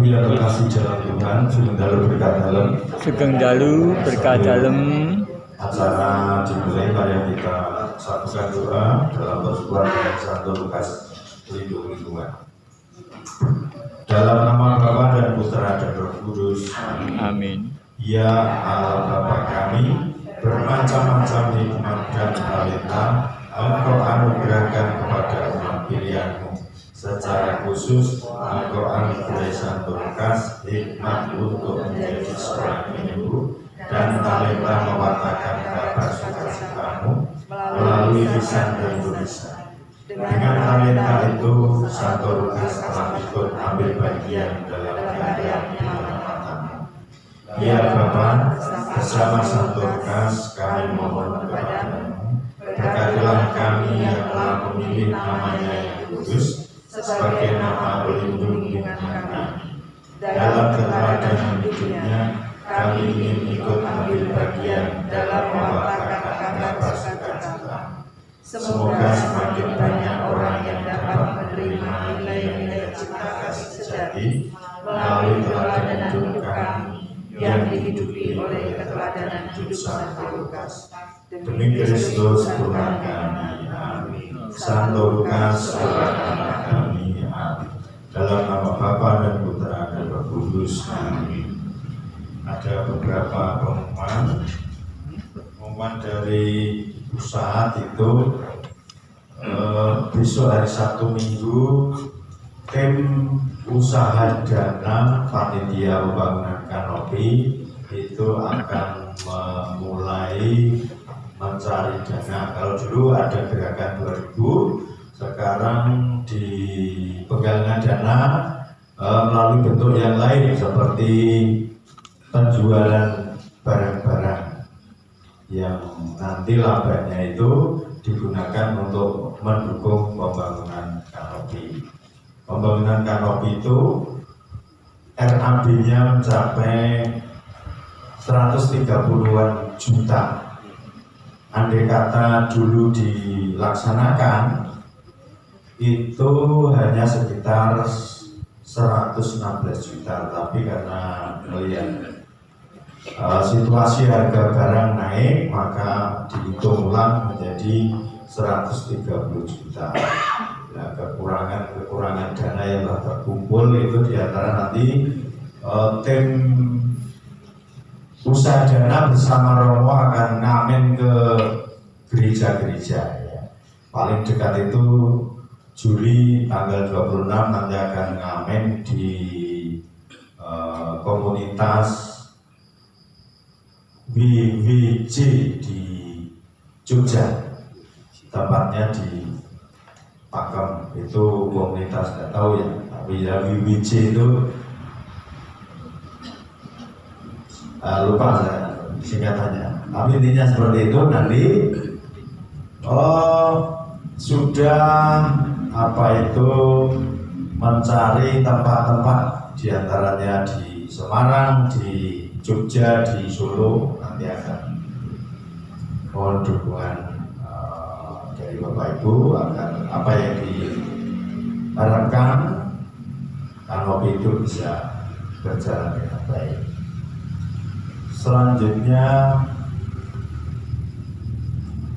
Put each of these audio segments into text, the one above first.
Biar kasih jalan Tuhan, sugeng dalu berkah dalem. Acara dimulai mari kita satukan doa dalam persekutuan dengan Santo Lukas Lindung Tuhan. Dalam nama Bapa dan Putra dan Roh Kudus. Amin. Ya Allah Bapa kami, bermacam-macam nikmat dan talenta Engkau anugerahkan kepada umat pilihan-Mu. Secara khusus, Engkau anugerai Santo Lukas hikmat untuk menjadi seorang penyembuh dan talenta mewartakan kabar sukacita-Mu melalui lisan dan tulisan. Dengan talenta itu, Santo Lukas telah ikut ambil bagian dalam karya penyelamatan-Mu. Ya Bapa, bersama Santo Lukas kami mohon kepada-Mu, berkatilah kami yang telah memilih namanya yang kudus sebagai nama pelindung dengan kami. Dalam keteladanan hidupnya, kami ingin ikut ambil bagian dalam mewartakan kabar sukacita. Semoga semakin banyak orang yang dapat menerima nilai-nilai cinta kasih sejati melalui teladan hidup kami yang dihidupi oleh keteladanan hidup Santo Lukas. Demi Kristus Tuhan kami, amin. Santo Lukas, doakanlah kami, amin. Dalam nama Bapa dan Putra dan Roh Kudus, amin. Ada beberapa pengumuman dari usaha itu. Besok hari Sabtu Minggu tim usaha dana panitia pembangunan kanopi itu akan memulai mencari dana. Kalau dulu ada gerakan 2000, sekarang di penggalangan dana melalui bentuk yang lain seperti penjualan barang-barang yang nanti labanya itu digunakan untuk mendukung pembangunan kanopi. Pembangunan kanopi itu RAB-nya mencapai 130-an juta. Andai kata dulu dilaksanakan itu hanya sekitar 116 juta, tapi karena melihat situasi harga barang naik, maka dihitung ulang menjadi 130 juta. Nah, kekurangan dana yang telah terkumpul itu diantara nanti tim usaha dana bersama Romo akan ngamen ke gereja-gereja. Ya. Paling dekat itu Juli tanggal 26 nanti akan ngamen di komunitas WWJ di Jogja, tempatnya di Pakem. Itu komunitas nggak tahu ya, tapi ya WWJ itu lupa saya singkatannya. Tapi intinya seperti itu. Nanti sudah mencari tempat-tempat diantaranya di Semarang, di Jogja, di Solo. Nanti akan mohon dukungan dari Bapak Ibu agar apa yang diharapkan kanopi itu bisa berjalan dengan baik. Selanjutnya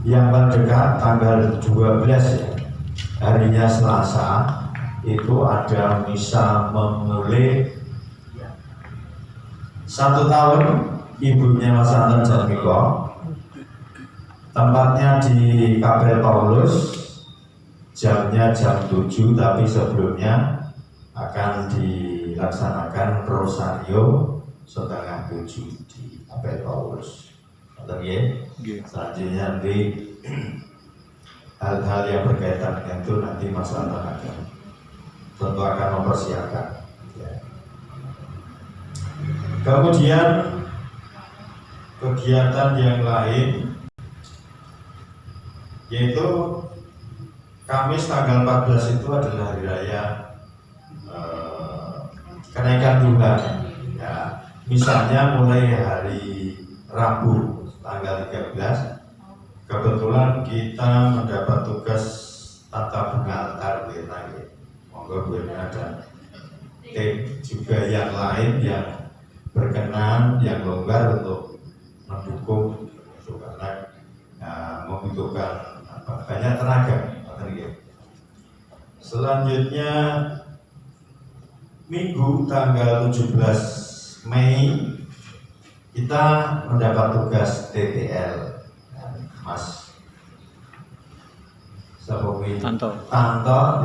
yang terdekat tanggal 12 ya, harinya Selasa, itu ada misa memulai 1 tahun ibunya Mas Anton Jatmiko. Tempatnya di Kapel Paulus, jamnya jam 7, tapi sebelumnya akan dilaksanakan rosario setengah 7 di Kapel Paulus. Selanjutnya nanti hal-hal yang berkaitan dengan itu nanti Mas Anton tentu akan mempersiapkan. Ya. Kemudian kegiatan yang lain yaitu Kamis tanggal 14 itu adalah hari raya kenaikan Tuhan. Ya, misalnya mulai hari Rabu tanggal 13, kebetulan kita mendapat tugas tata bunga altar. Monggo Bu dan tim juga yang lain yang berkenan, yang longgar untuk mendukung karena membutuhkan banyak tenaga. Selanjutnya Minggu tanggal 17 Mei kita mendapat tugas TTL, Mas Sapowi Tanto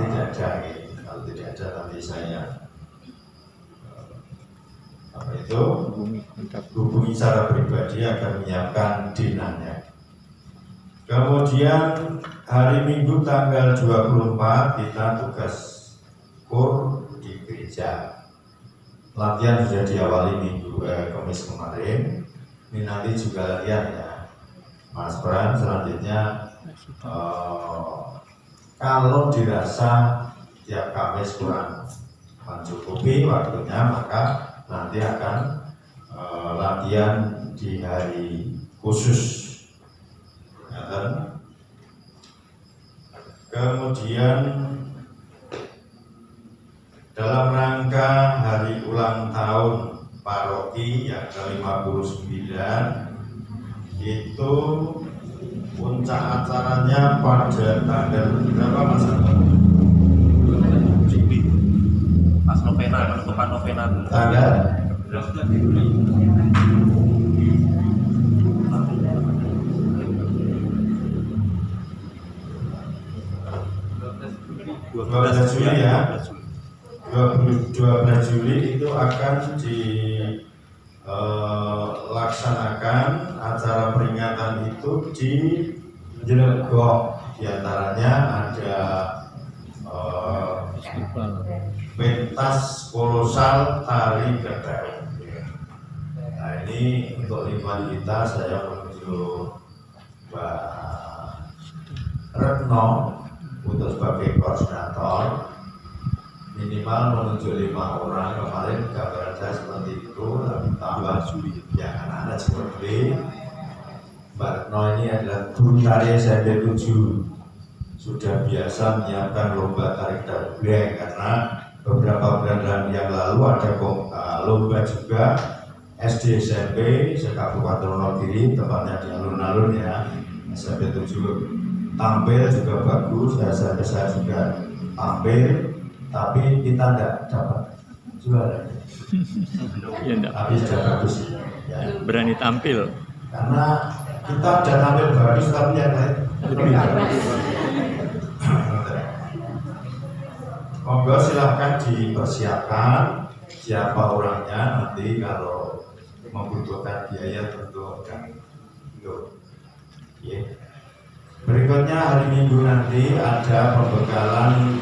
tidak ada, kalau tidak ada nanti saya hubungi secara pribadi akan menyiapkan dinanya. Kemudian hari Minggu tanggal 24 kita tugas kur di gereja. Latihan sudah diawali Kamis kemarin. Ini nanti juga latihan ya, Mas Pran. Selanjutnya kalau dirasa tiap Kamis kurang mencukupi waktunya, maka nanti akan latihan di hari khusus. Kemudian dalam rangka hari ulang tahun paroki yang ke-59 itu puncak acaranya pada tanggal berapa Mas? Pas novena, penutupan novena. Tanggal 12 Juli ya. 12 Juli itu akan dilaksanakan acara peringatan itu di Jelegok. Di antaranya ada pentas kolosal tari getek. Nah ini untuk lingkungan kita, saya menuju Mbak Retno untuk sebagai koordinator, minimal menunjuk 5 orang. Kemarin gambaran saya seperti itu, tapi tambah yang anak-anak seperti Mbak Retno ini adalah guru tari SMP 7, sudah biasa menyiapkan lomba tarik dableng karena beberapa bulan yang lalu ada lomba juga SD SMP se-Kabupaten Wonogiri, tepatnya di alun-alun ya, SMP 7 tampil juga bagus, saya juga tampil, tapi kita tidak dapat juara. Ya, tapi sudah bagus ya. Berani tampil Karena kita sudah tampil bagus, tapi yang lain lebih bagus. Monggo silahkan dipersiapkan siapa orangnya, nanti kalau membutuhkan biaya tentu akan ya. Berikutnya hari Minggu nanti ada pembekalan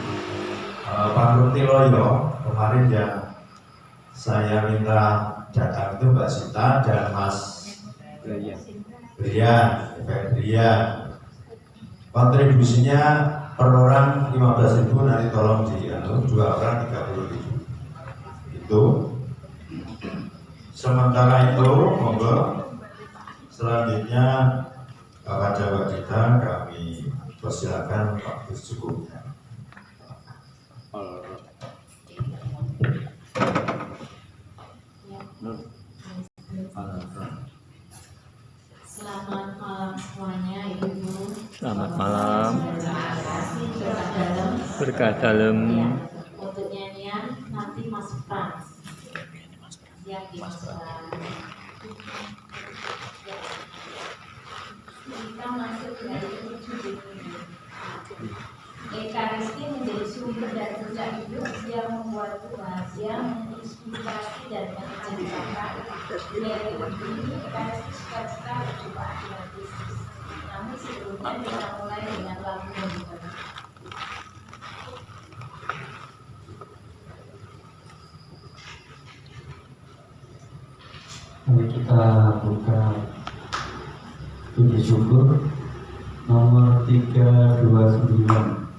Pak Tiloyo. Kemarin yang saya minta datang itu Mbak Sita dan Mas Brian. Kontribusinya per orang 15.000, nanti tolong di 2 orang 30.000. Itu. Sementara itu, monggo selanjutnya kepada wanita kami persilakan waktu secukupnya. Selamat malam semuanya, Ibu. Selamat malam. Terima kasih Berkah dalam. Untuk nyanyian nanti Mas Frans yang dimasukkan. Kita masuk ke hari ke-7. Ekaristi menjadi sumber dan puncak hidup yang membuat bahagia, menginspirasi dan menceritakan. Dari ini Ekaristi suka-suka berjumpa dengan Kristus. Namun sebelumnya kita mulai dengan lagu yang dibaca. Mari kita buka puji syukur nomor 329.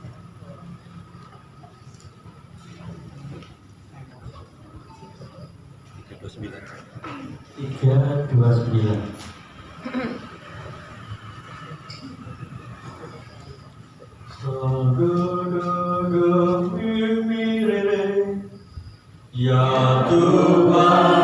Tuhan